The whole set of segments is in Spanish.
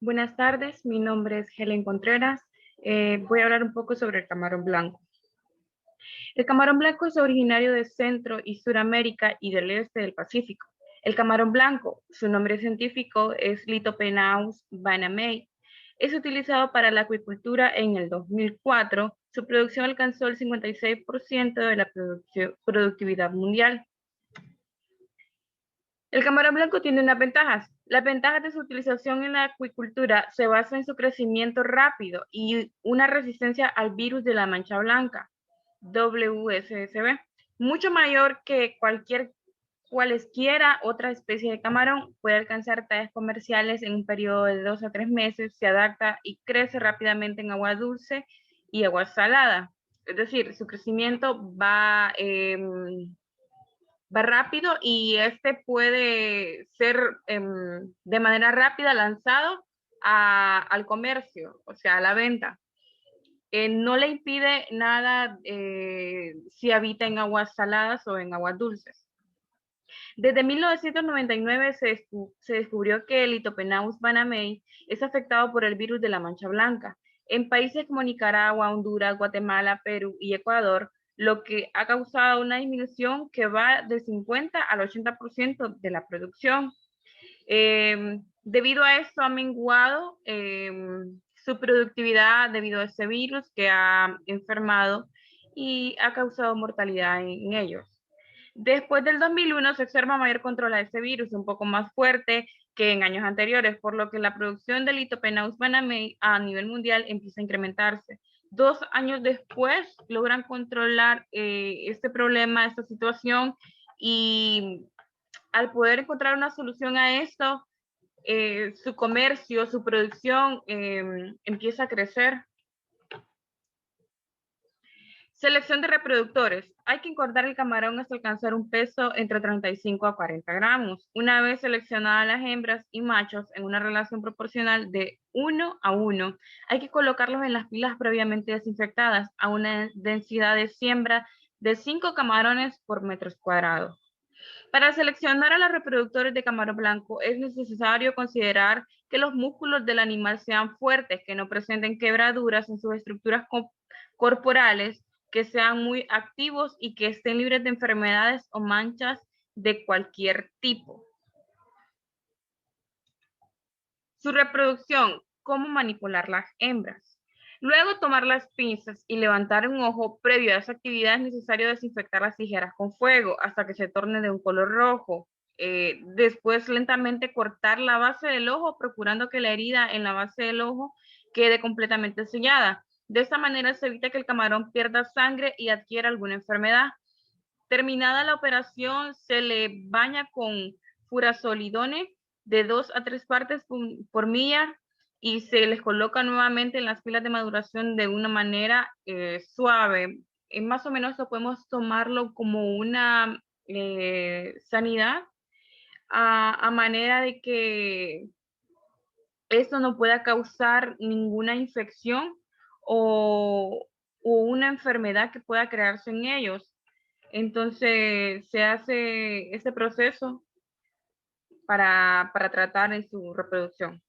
Buenas tardes, mi nombre es Helen Contreras. Voy a hablar un poco sobre el camarón blanco. El camarón blanco es originario de Centro y Suramérica y del este del Pacífico. El camarón blanco, su nombre científico es Litopenaus banamei, es utilizado para la acuicultura en el 2004. Su producción alcanzó el 56% de la productividad mundial. El camarón blanco tiene unas ventajas. Las ventajas de su utilización en la acuicultura se basan en su crecimiento rápido y una resistencia al virus de la mancha blanca, WSSB, mucho mayor que cualesquiera otra especie de camarón. Puede alcanzar tallas comerciales en un periodo de 2 a 3 meses, se adapta y crece rápidamente en agua dulce y agua salada. Es decir, su crecimiento va rápido y este puede ser de manera rápida lanzado al comercio, o sea, a la venta. No le impide nada si habita en aguas saladas o en aguas dulces. Desde 1999 se descubrió que el Litopenaus banamei es afectado por el virus de la mancha blanca. En países como Nicaragua, Honduras, Guatemala, Perú y Ecuador, lo que ha causado una disminución que va del 50 al 80% de la producción. Debido a esto ha menguado su productividad debido a ese virus que ha enfermado y ha causado mortalidad en ellos. Después del 2001 se observa mayor control a ese virus, un poco más fuerte que en años anteriores, por lo que la producción de Litopenaus banamei a nivel mundial empieza a incrementarse. 2 años después logran controlar este problema, esta situación, y al poder encontrar una solución a esto, su comercio, su producción empieza a crecer. Selección de reproductores. Hay que engordar el camarón hasta alcanzar un peso entre 35 a 40 gramos. Una vez seleccionadas las hembras y machos en una relación proporcional de 1 a 1, hay que colocarlos en las pilas previamente desinfectadas a una densidad de siembra de 5 camarones por metros cuadrados. Para seleccionar a los reproductores de camarón blanco es necesario considerar que los músculos del animal sean fuertes, que no presenten quebraduras en sus estructuras corporales, que sean muy activos y que estén libres de enfermedades o manchas de cualquier tipo. Su reproducción, cómo manipular las hembras. Luego tomar las pinzas y levantar un ojo. Previo a esa actividad es necesario desinfectar las tijeras con fuego hasta que se torne de un color rojo. Después lentamente cortar la base del ojo, procurando que la herida en la base del ojo quede completamente sellada. De esta manera se evita que el camarón pierda sangre y adquiera alguna enfermedad. Terminada la operación, se le baña con furazolidone de 2 a 3 partes por milla y se les coloca nuevamente en las pilas de maduración de una manera suave. Más o menos eso podemos tomarlo como una sanidad a manera de que esto no pueda causar ninguna infección o una enfermedad que pueda crearse en ellos. Entonces se hace este proceso para tratar en su reproducción.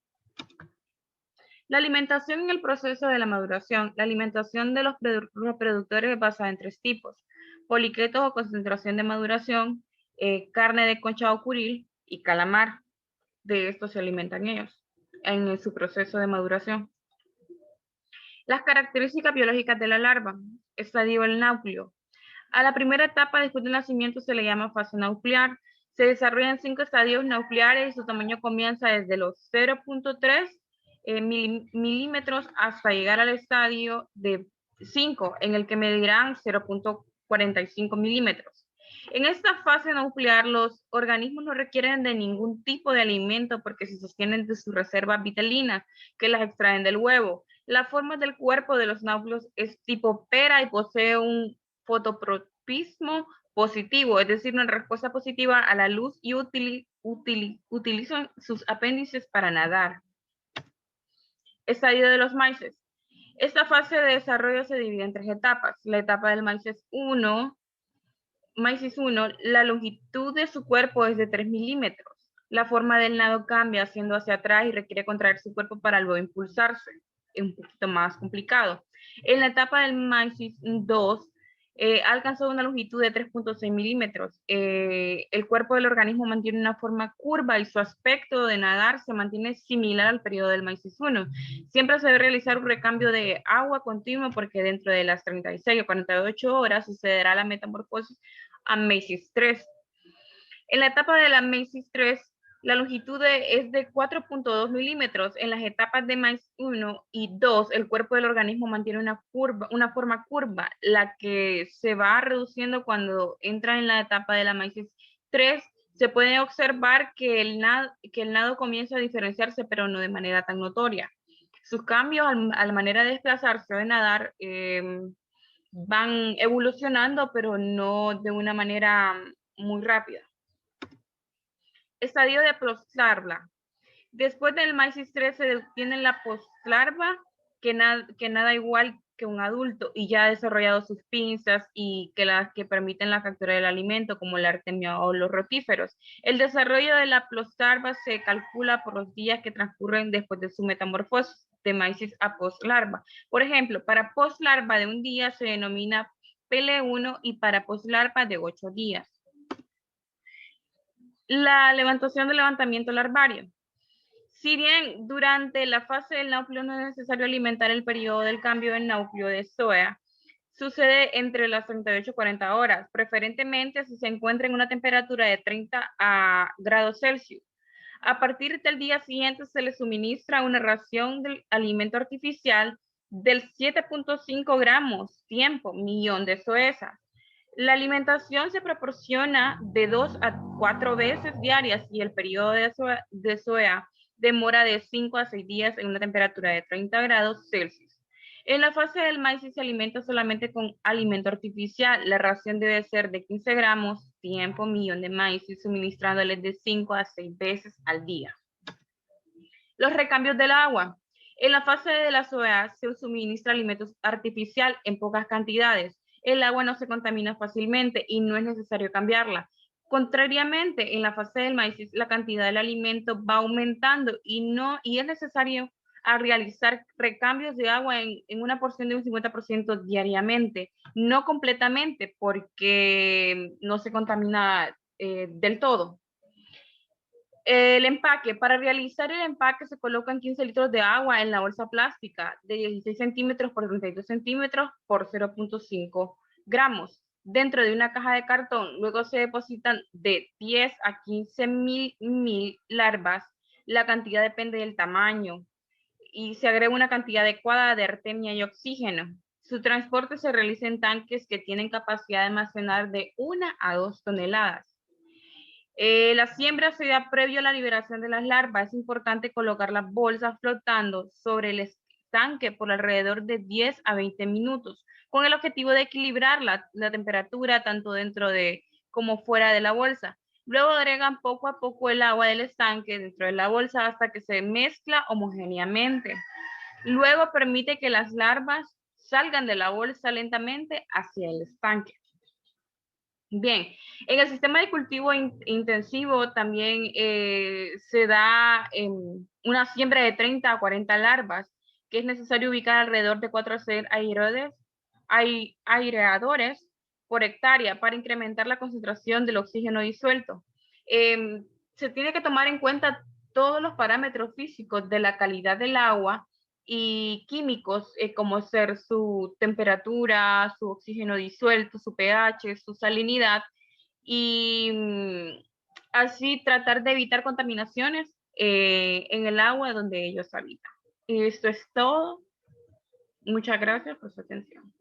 La alimentación en el proceso de la maduración. La alimentación de los reproductores es basada en 3 tipos: poliquetos o concentración de maduración, carne de concha o curil y calamar. De esto se alimentan ellos en su proceso de maduración. Las características biológicas de la larva. Estadio el núcleo. A la primera etapa después del nacimiento se le llama fase nuclear. Se desarrollan 5 estadios nucleares y su tamaño comienza desde los 0.3 milímetros hasta llegar al estadio de 5, en el que medirán 0.45 milímetros. En esta fase nuclear, los organismos no requieren de ningún tipo de alimento porque se sostienen de sus reservas vitalinas que las extraen del huevo. La forma del cuerpo de los náuseos es tipo pera y posee un fototropismo positivo, es decir, una respuesta positiva a la luz, y utilizan sus apéndices para nadar. Estadio de los maíces. Esta fase de desarrollo se divide en 3 etapas. La etapa del maíces 1, la longitud de su cuerpo es de 3 milímetros. La forma del nado cambia haciendo hacia atrás y requiere contraer su cuerpo para luego impulsarse. Es un poquito más complicado. En la etapa del MAICIS 2, alcanzó una longitud de 3.6 milímetros. El cuerpo del organismo mantiene una forma curva y su aspecto de nadar se mantiene similar al periodo del MAICIS 1. Siempre se debe realizar un recambio de agua continuo porque dentro de las 36 o 48 horas sucederá la metamorfosis a MAICIS 3. En la etapa de la MAICIS 3, la longitud es de 4.2 milímetros. En las etapas de MAICIS 1 y 2, el cuerpo del organismo mantiene una forma curva, la que se va reduciendo cuando entra en la etapa de la MAICIS 3. Se puede observar que el nado comienza a diferenciarse, pero no de manera tan notoria. Sus cambios a la manera de desplazarse o de nadar van evolucionando, pero no de una manera muy rápida. Estadio de postlarva. Después del MAICIS 3 se tiene la postlarva, que nada igual que un adulto y ya ha desarrollado sus pinzas y que las que permiten la captura del alimento, como la artemia o los rotíferos. El desarrollo de la postlarva se calcula por los días que transcurren después de su metamorfosis de MAICIS a postlarva. Por ejemplo, para postlarva de un día se denomina PL1 y para postlarva de 8 días. La levantación del levantamiento larvario. Si bien durante la fase del náupleo no es necesario alimentar el periodo del cambio del náupleo de SOEA, sucede entre las 38 y 40 horas, preferentemente si se encuentra en una temperatura de 30 grados Celsius. A partir del día siguiente se le suministra una ración del alimento artificial del 7.5 gramos tiempo millón de SOESA. La alimentación se proporciona de 2 a 4 veces diarias y el periodo de SOEA demora de 5 a 6 días en una temperatura de 30 grados Celsius. En la fase del maíz se alimenta solamente con alimento artificial. La ración debe ser de 15 gramos tiempo millón de maíz y suministrándoles de 5 a 6 veces al día. Los recambios del agua. En la fase de la SOEA se suministra alimento artificial en pocas cantidades. El agua no se contamina fácilmente y no es necesario cambiarla. Contrariamente, en la fase del maíz, la cantidad del alimento va aumentando y es necesario realizar recambios de agua en una porción de un 50% diariamente, no completamente porque no se contamina del todo. El empaque. Para realizar el empaque se colocan 15 litros de agua en la bolsa plástica de 16 centímetros por 32 centímetros por 0.5 gramos dentro de una caja de cartón. Luego se depositan de 10 a 15 mil larvas. La cantidad depende del tamaño y se agrega una cantidad adecuada de artemia y oxígeno. Su transporte se realiza en tanques que tienen capacidad de almacenar de 1 a 2 toneladas. La siembra se da previo a la liberación de las larvas. Es importante colocar las bolsas flotando sobre el estanque por alrededor de 10 a 20 minutos, con el objetivo de equilibrar la temperatura tanto dentro de como fuera de la bolsa. Luego agregan poco a poco el agua del estanque dentro de la bolsa hasta que se mezcla homogéneamente. Luego permite que las larvas salgan de la bolsa lentamente hacia el estanque. Bien, en el sistema de cultivo intensivo también se da una siembra de 30 a 40 larvas, que es necesario ubicar alrededor de 4 a 6 aireadores por hectárea para incrementar la concentración del oxígeno disuelto. Se tiene que tomar en cuenta todos los parámetros físicos de la calidad del agua y químicos como ser su temperatura, su oxígeno disuelto, su pH, su salinidad y así tratar de evitar contaminaciones en el agua donde ellos habitan. Esto es todo. Muchas gracias por su atención.